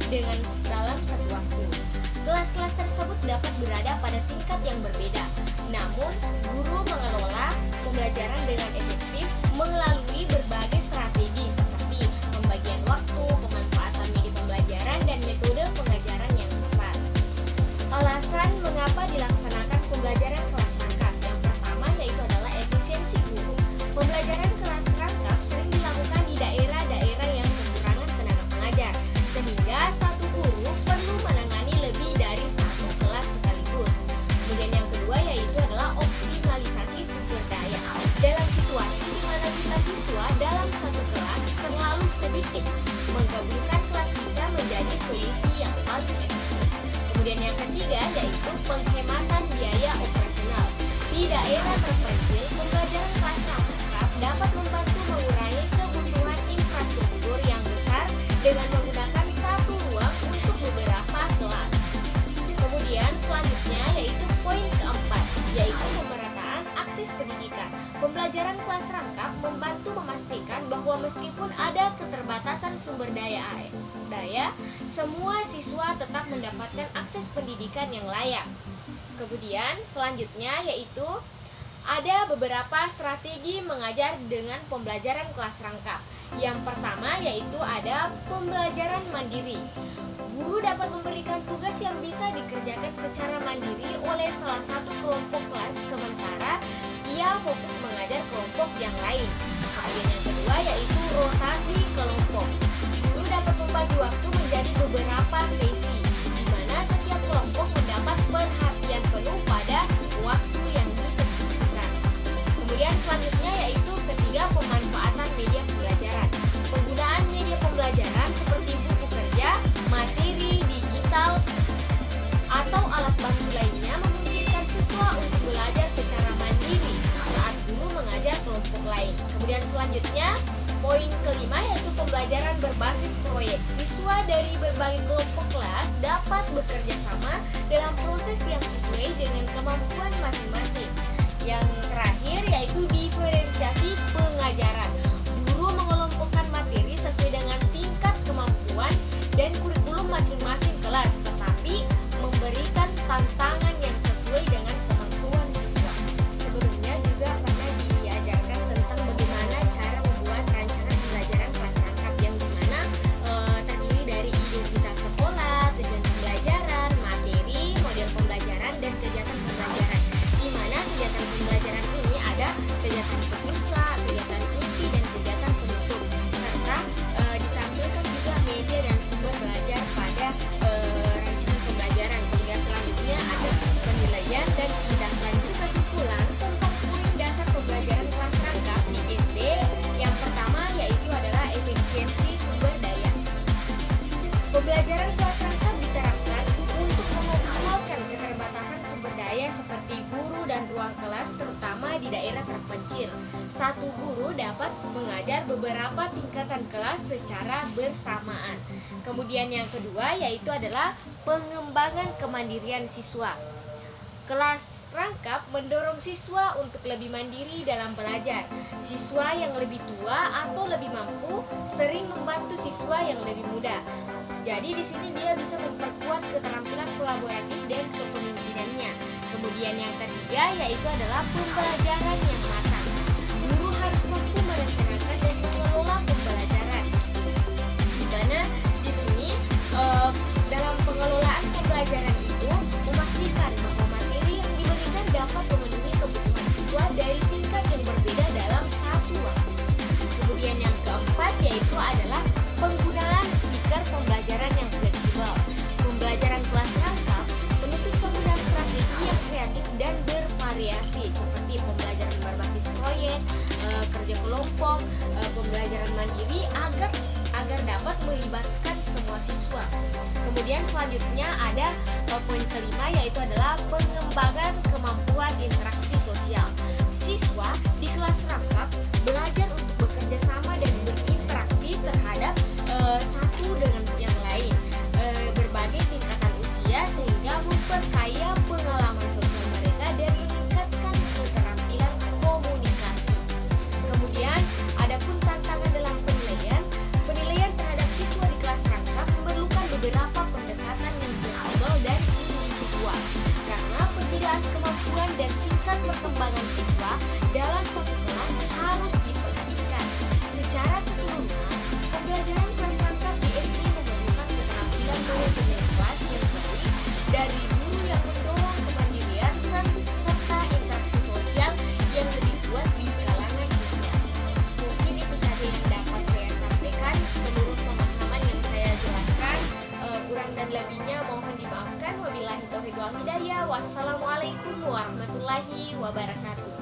dengan dalam satu waktu. Kelas-kelas tersebut dapat berada pada tingkat yang berbeda. Namun, guru mengelola pembelajaran dengan efektif melalui berbagai strategi seperti pembagian waktu, pemanfaatan media pembelajaran, dan metode pengajaran yang tepat. Alasan mengapa dilaksanakan pembelajaran kelas rangkap. Yang pertama yaitu adalah efisiensi guru. Pembelajaran kelas rangkap sering dilakukan di daerah-daerah yang kekurangan tenaga pengajar, sehingga satu guru perlu menangani lebih dari satu kelas sekaligus. Kemudian yang kedua yaitu adalah optimalisasi sumber daya. Dalam situasi di mana jumlah siswa dalam satu kelas terlalu sedikit, menggabungkan kelas bisa menjadi solusi yang paling efektif. Kemudian yang ketiga yaitu penghematan biaya operasional. Di daerah terpencil, pembelajaran kelas rangkap dapat membantu mengurangi kebutuhan infrastruktur yang besar dengan menggunakan satu ruang untuk beberapa kelas. Kemudian selanjutnya yaitu poin keempat, yaitu pemerataan akses pendidikan. Pembelajaran kelas rangkap membantu memastikan bahwa meskipun ada keterbatasan sumber daya, semua siswa tetap mendapatkan akses pendidikan yang layak. Kemudian selanjutnya yaitu ada beberapa strategi mengajar dengan pembelajaran kelas rangkap. Yang pertama yaitu ada pembelajaran mandiri. Guru dapat memberikan tugas yang bisa dikerjakan secara mandiri oleh salah satu kelompok kelas, sementara ia fokus mengajar kelompok yang lain. Kemudian yang kedua yaitu rotasi kelompok. Guru dapat membagi waktu menjadi beberapa sesi, di mana setiap kelompok mendapat perhatian penuh pada waktu yang ditentukan. Kemudian selanjutnya yaitu ketiga, pemanfaatan media pembelajaran. Penggunaan media pembelajaran seperti buku kerja, materi digital, atau alat bantu lainnya memungkinkan siswa untuk belajar secara mandiri saat guru mengajar kelompok lain. Kemudian selanjutnya poin kelima yaitu pembelajaran berbasis proyek. Siswa dari berbagai kelompok kelas dapat bekerja sama dalam proses yang sesuai dengan kemampuan masing-masing. Yang terakhir yaitu diferensiasi pengajaran. Guru mengelompokkan materi sesuai dengan tingkat kemampuan dan kurikulum masing-masing kelas, tetapi memberikan tantangan yang sesuai dengan kemampuan siswa. Sebelumnya juga pernah diajarkan tentang bagaimana cara membuat rancangan pembelajaran kelas rangkap yang dimana terdiri dari identitas sekolah, tujuan pembelajaran, materi, model pembelajaran, dan kegiatan pembelajaran. Di mana kegiatan pembelajaran ini ada kegiatan pembuka, kegiatan inti, dan kegiatan penutup, serta ditampilkan juga media dan sumber belajar pada rancangan pembelajaran. Kemudian selanjutnya ada penilaian dan tindak lanjut kesimpulan tentang poin dasar pembelajaran kelas rangkap di SD. Yang pertama yaitu adalah efisiensi sumber daya. Pembelajaran kelas rangkap diterapkan untuk mengoptimalkan keterbatasan sumber daya seperti guru dan ruang kelas, terutama di daerah terpencil. Satu guru dapat mengajar beberapa tingkatan kelas secara bersamaan. Kemudian yang kedua yaitu adalah pengembangan kemandirian siswa. Kelas rangkap mendorong siswa untuk lebih mandiri dalam belajar. Siswa yang lebih tua atau lebih mampu sering membantu siswa yang lebih muda. Jadi di sini dia bisa memperkuat keterampilan kolaboratif dan kepemimpinannya. Kemudian yang ketiga yaitu adalah pembelajaran yang matang. Guru harus mampu merencanakan dan mengelola pembelajaran. Di mana di sini dalam pengelolaan pembelajaran itu memastikan bahwa materi yang diberikan dapat memenuhi kebutuhan siswa dari tingkat yang berbeda dalam satu waktu. Kemudian yang keempat yaitu adalah penggunaan speaker pembelajaran yang fleksibel. Pembelajaran kelas rangkap menuntut penggunaan strategi yang kreatif dan bervariasi seperti pembelajaran berbasis proyek, kerja kelompok, pembelajaran mandiri agar dapat melibatkan semua siswa. Kemudian selanjutnya ada poin kelima yaitu adalah pengembangan kemampuan interaksi sosial. Siswa di kelas rangkap belajar untuk bekerja sama dan berinteraksi terhadap satu dengan yang lain, berbagai tingkatan usia, sehingga memperkaya pengalaman sosial mereka dan meningkatkan keterampilan komunikasi. Kemudian adapun tantangan dalam penilaian terhadap siswa di kelas rangkap memerlukan beberapa perkembangan siswa dalam satu kelas harus diperhatikan. Secara keseluruhan, pembelajaran kelas standar di SD memerlukan keterampilan manajemen kelas yang baik dari guru yang mendorong kemandirian serta interaksi sosial yang lebih kuat di kalangan siswa. Mungkin itu saja yang dapat saya sampaikan menurut pemahaman yang saya jelaskan. Kurang dan lebihnya mohon dimaafkan. Wabillahi taufiq wal hidayah. Wassalamualaikum warahmatullahi wabarakatuh.